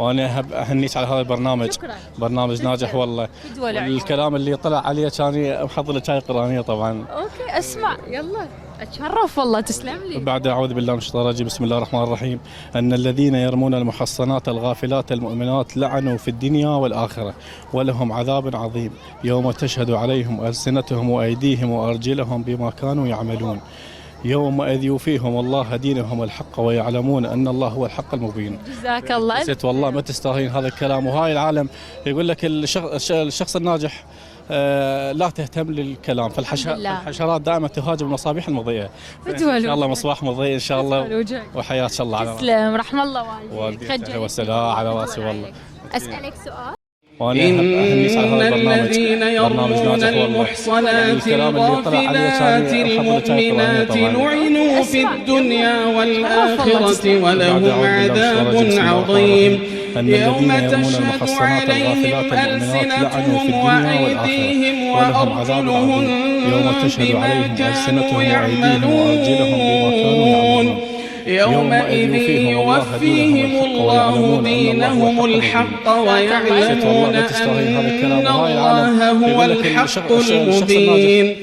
وانا اهنيك على هذا البرنامج. شكرا. برنامج ناجح والله. والكلام اللي طلع عليه كان محضر لك هاي قرانيه طبعا. اوكي اسمع يلا. اتشرف والله تسلم لي. بعد اعوذ بالله من الشيطان الرجيم، بسم الله الرحمن الرحيم. ان الذين يرمون المحصنات الغافلات المؤمنات لعنوا في الدنيا والاخره ولهم عذاب عظيم يوم تشهد عليهم السنتهم وايديهم وارجلهم بما كانوا يعملون يومئذ يوفيهم الله دينهم الحق ويعلمون ان الله هو الحق المبين. جزاك الله. ست والله ما تستاهلين هذا الكلام. وهاي العالم يقول لك الشخص الناجح لا تهتم للكلام. فالحشرات دائما تهاجم المصابيح المضيئه. ان شاء الله مصباح مضيء ان شاء الله. وحياك الله على تسلم. رحم الله والديك والسلام على راسي والله. اسالك سؤال. إن الذين يرمون المحصنات الغافلات المؤمنات لعنوا في الدنيا والآخرة ولهم عذاب عظيم يوم تشهد عليهم ألسنتهم وأيديهم وأرجلهم بما كانوا يعملون يومئذ يوفيهم الله دينهم الحق ويعلمون أن الله هو الحق المبين.